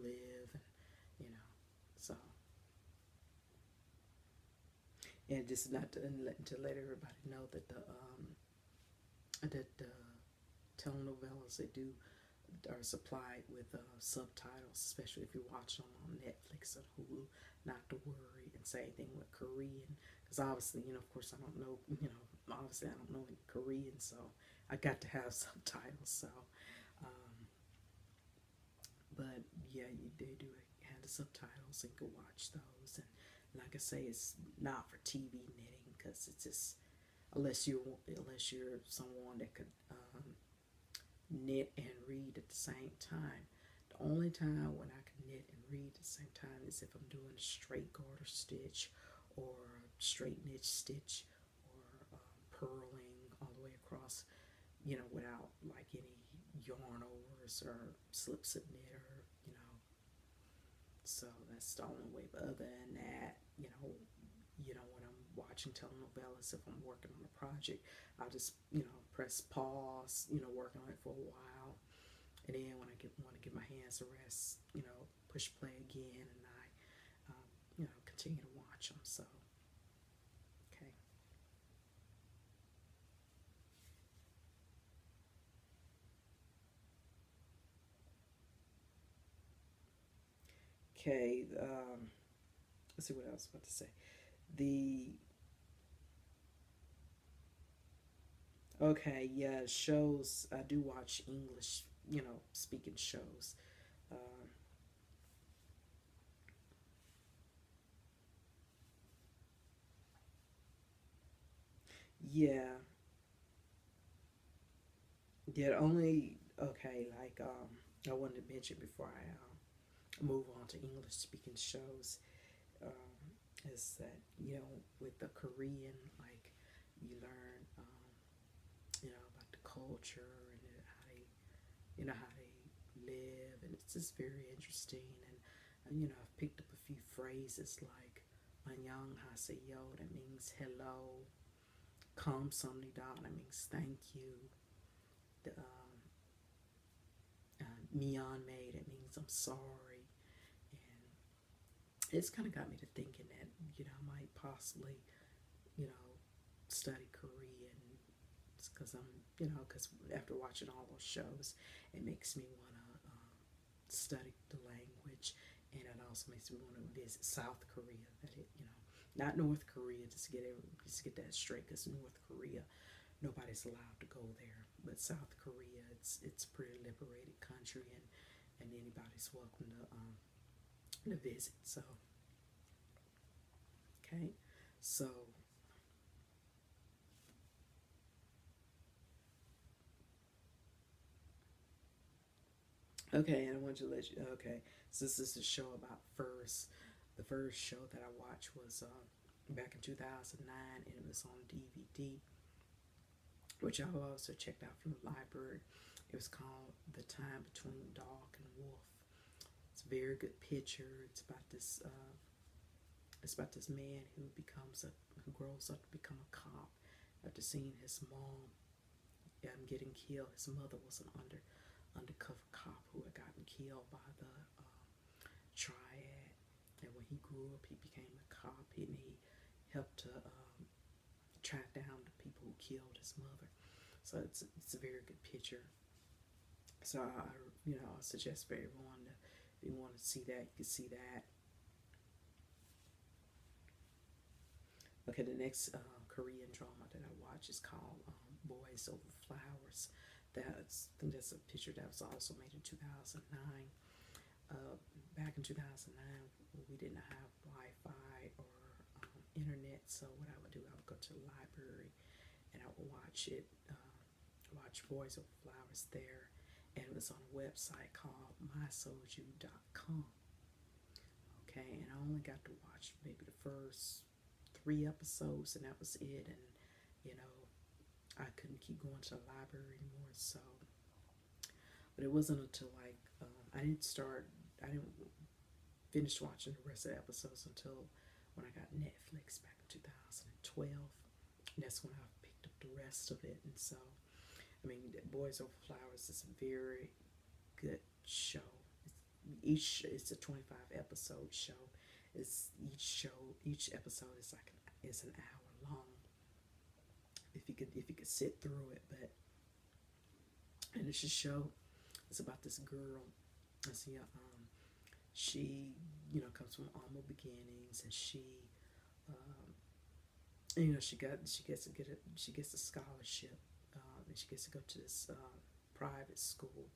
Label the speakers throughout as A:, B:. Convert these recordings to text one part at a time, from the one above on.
A: live, and so. And just not to let everybody know that the telenovelas they do are supplied with subtitles, especially if you're watching them on Netflix or Hulu. Not to worry and say anything with Korean, because obviously, of course, I don't know, obviously, I don't know any Korean, so I got to have subtitles. So, um, but yeah, they do have the subtitles, and you can watch those. And like I say, it's not for TV knitting because it's just unless you're someone that could knit and read at the same time. The only time when I can knit and read at the same time is if I'm doing a straight garter stitch or a straight knit stitch or purling all the way across, without like any yarn overs or slip slip knit or. So that's the only way. But other than that, when I'm watching telenovelas, if I'm working on a project, I'll just, press pause, working on it for a while. And then when I want to give my hands a rest, push play again, and continue to watch them. So, okay. Okay. Let's see what else I was about to say. The Okay, yeah, shows. I do watch English, speaking shows. Um, yeah, yeah. Only okay. Like I wanted to mention before I move on to English speaking shows. Is that with the Korean, like you learn, about the culture and how they live, and it's just very interesting. And I've picked up a few phrases like "Annyeong haseyo," that means hello. "Kamsamnida," that means thank you. The "Myeonmae," that means I'm sorry. And it's kind of got me to thinking that I might possibly you know study Korean because because after watching all those shows, it makes me want to study the language, and it also makes me want to visit South Korea. That not North Korea, just get that straight. Because North Korea, nobody's allowed to go there, but South Korea, it's a pretty liberated country, and anybody's welcome to visit. So okay, so okay, and I want to let you. Okay, so this is a show about furs. The first show that I watched was back in 2009, and it was on DVD, which I also checked out from the library. It was called "The Time Between Dog and Wolf." It's a very good picture. It's about this man who grows up to become a cop after seeing his mom getting killed. His mother was an undercover cop who had gotten killed by the triad. And when he grew up, he became a cop, and he helped to track down the people who killed his mother. So it's a very good picture. So I suggest for everyone to, if you want to see that, you can see that. Okay, the next Korean drama that I watch is called Boys Over Flowers. I think that's a picture that was also made in 2009. Uh, Back in 2009, we didn't have Wi-Fi or internet, so what I would do, I would go to the library and I would watch Boys Over Flowers there, and it was on a website called mysoju.com. Okay, and I only got to watch maybe the first 3 episodes, and that was it. And you know, I couldn't keep going to the library anymore. So, but it wasn't until like I didn't finish watching the rest of the episodes until when I got Netflix back in 2012. And that's when I picked up the rest of it. And so, I mean, Boys Over Flowers is a very good show. it's a 25 episode show. It's each episode is like is an hour long. If you could sit through it, but and it's a show. It's about this girl. I see. She comes from humble beginnings, and she gets a scholarship, and she gets to go to this private school.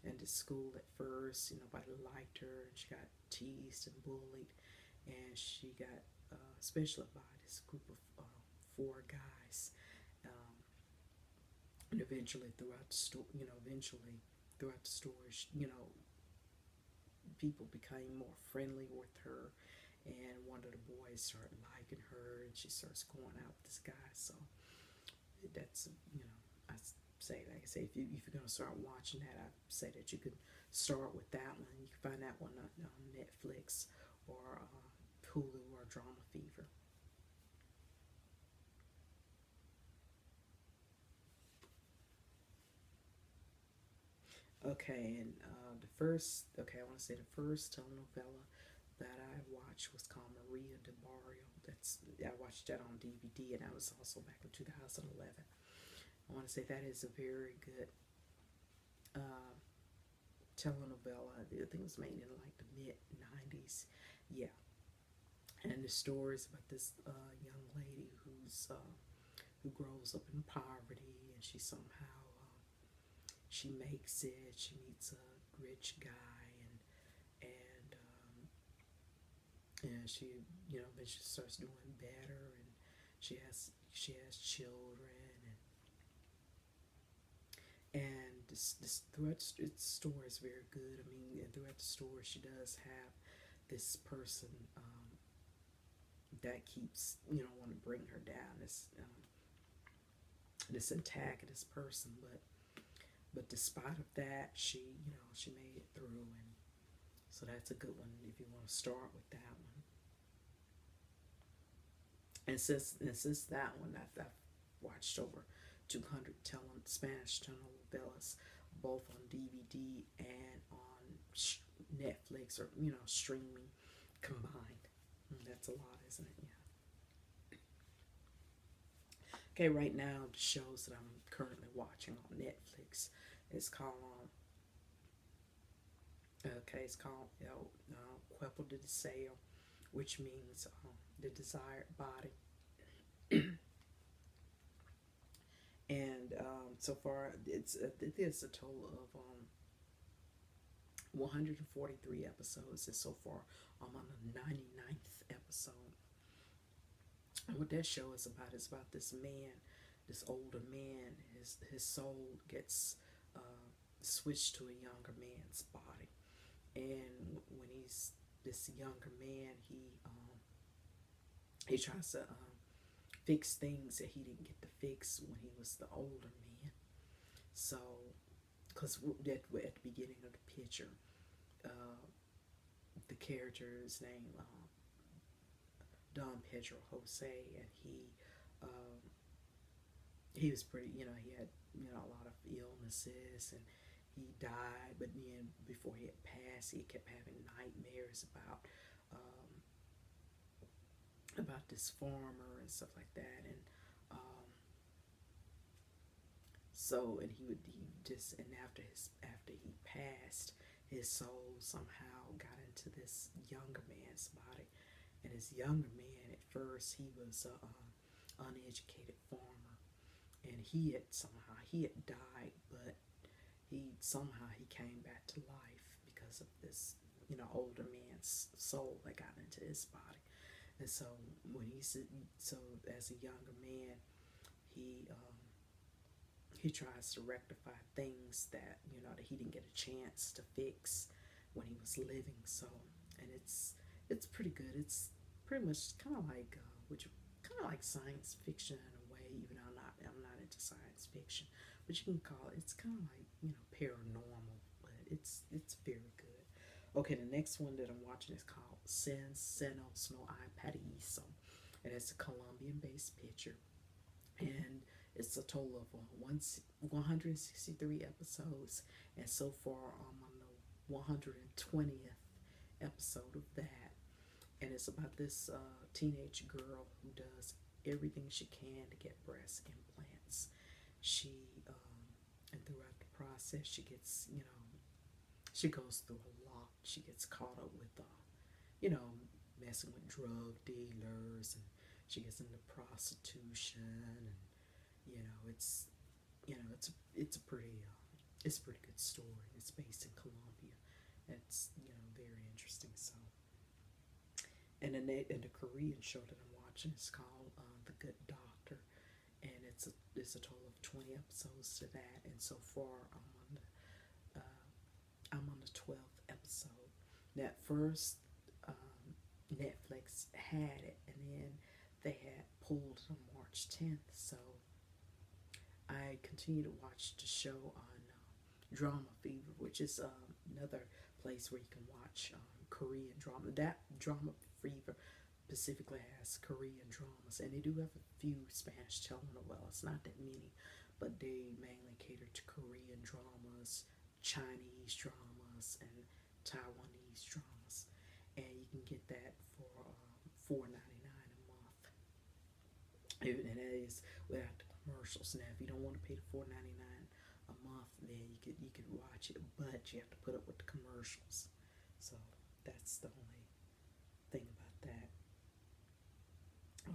A: And the school at first, nobody liked her, and she got teased and bullied, and she got especially by this group of four guys. Um, and eventually, throughout the story, people became more friendly with her, and one of the boys started liking her, and she starts going out with this guy. So that's I say, like I say, if you're gonna start watching that, I say that you could start with that one. You can find that one on Netflix or Hulu or Drama Fever. Okay, and I want to say the first telenovela that I watched was called Maria de Barrio. I watched that on DVD, and that was also back in 2011. I want to say that is a very good uh, telenovela. I think it was made in like the mid '90s. Yeah, and the story is about this young lady who grows up in poverty, and she makes it. She meets a rich guy, and she then she starts doing better, and she has children, and this throughout its story is very good. I mean, and throughout the story, she does have this person that keeps want to bring her down. This antagonist person, but despite of that, she made it through, and so that's a good one if you want to start with that one. And since that one, I've watched over 200 Spanish telenovelas, both on DVD and on Netflix or streaming combined. That's a lot, isn't it? Yeah. Okay, right now the shows that I'm currently watching on Netflix is called it's called Cuerpo de Deseo, which means the desired body. And so far it is a total of 143 episodes, and so far I'm on the 99th episode. And what that show is about this man, this older man. His soul gets switched to a younger man's body, and when he's this younger man, he tries to fix things that he didn't get to fix when he was the older man. So, because at the beginning of the picture, uh, the character's name Don Pedro Jose, and um, he was pretty. He had a lot of illnesses, and he died. But then before he had passed, he kept having nightmares about this farmer and stuff like that, and um, and he just and after he passed, his soul somehow got into this younger man's body, and this younger man at first he was a uneducated farmer, and he had died, but he came back to life because of this older man's soul that got into his body. And so so as a younger man, he he tries to rectify things that he didn't get a chance to fix when he was living. So, and it's pretty good. It's pretty much kind of like kind of like science fiction in a way. Even though I'm not into science fiction, but you can call it. It's kind of like paranormal, but it's very good. Okay, the next one that I'm watching is called Sen Senos No Hay Paraíso, and it's a Colombian-based picture, and it's a total of 163 episodes, and so far I'm on 120th episode of that, and it's about this teenage girl who does everything she can to get breast implants. She and throughout the process, she gets she goes through a lot. She gets caught up with you know messing with drug dealers, and she gets into prostitution, and it's it's a pretty it's a pretty good story. It's based in Colombia. It's very interesting. So, and the Korean show that I'm watching is called The Good Doctor, and it's a total of 20 episodes to that. And so far, I'm on the 12th episode. That first Netflix had it, and then they had pulled it on March 10th. So I continue to watch the show on Drama Fever, which is another place where you can watch Korean drama. That Drama Fever specifically has Korean dramas, and they do have a few Spanish telenovelas, not that many, but they mainly cater to Korean dramas, Chinese dramas, and Taiwanese dramas. And you can get that for $4.99 a month, and that is without the commercials. Now, if you don't want to pay the $4.99 a month, then you could watch it, but you have to put up with the commercials. So that's the only thing about that.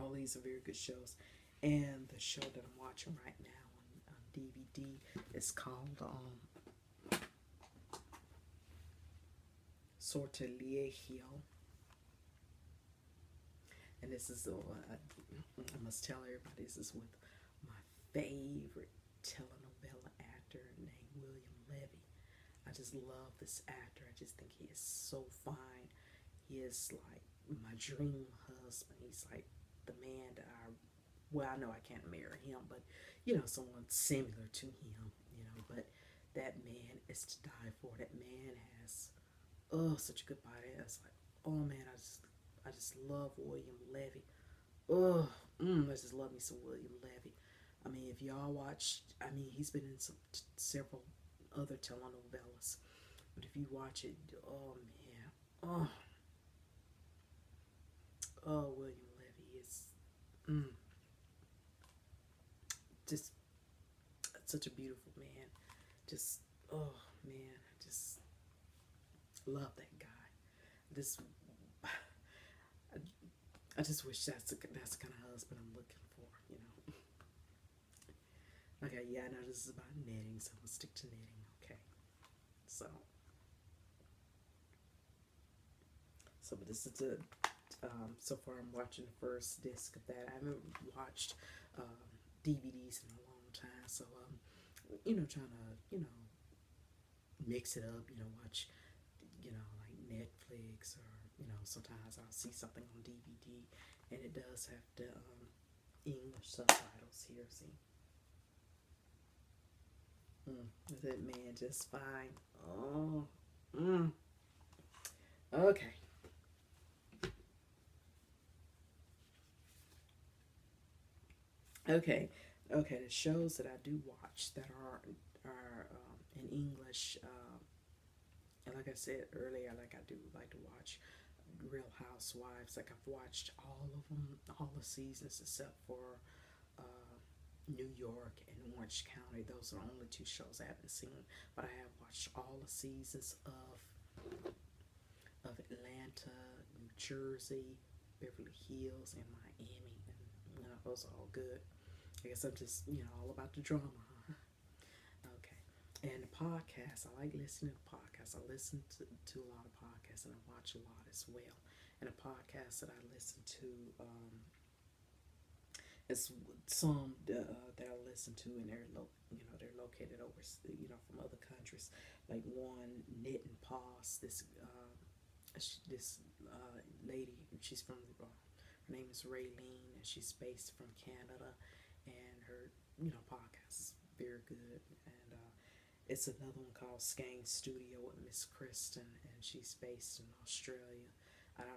A: All these are very good shows, and the show that I'm watching right now on DVD is called Sortilegio, and this is I must tell everybody, this is with my favorite telenovela actor named William Levy. I just love this actor. I just think he is so fine. He is like my dream husband. He's like the man that I know I can't marry him, but someone similar to him, but that man is to die for. That man has such a good body. It's like, oh man, I just love William Levy. I just love me some William Levy. I mean, if y'all watch, he's been in several other telenovelas, but if you watch it, oh man, William Levy is just such a beautiful man. Just man, I just love that guy. This I just wish that's the kind of husband I'm looking for. Okay, yeah, I know this is about knitting, so I'm gonna stick to knitting. Okay, so but this is so far I'm watching the first disc of that. I haven't watched DVDs in a long time, so trying to mix it up. Watch like Netflix, or sometimes I'll see something on DVD, and it does have the English subtitles here. See. That man just fine. Oh. Okay. Okay. Okay. The shows that I do watch that are in English, and like I said earlier, like I do like to watch Real Housewives. Like I've watched all of them, all the seasons except for New York and Orange County. Those are the only two shows I haven't seen, but I have watched all the seasons of Atlanta, New Jersey, Beverly Hills, and Miami, and those are all good. I guess I'm just all about the drama, huh? Okay. And the podcast, I like listening to podcasts. I listen to a lot of podcasts, and I watch a lot as well. And the podcast that I listen to, it's some that I listen to, and they're located over from other countries. Like one, Knit and Pause. This lady, she's from her name is Raylene, and she's based from Canada, and her podcast is very good. And it's another one called Skang Studio with Miss Kristen, and she's based in Australia. I don't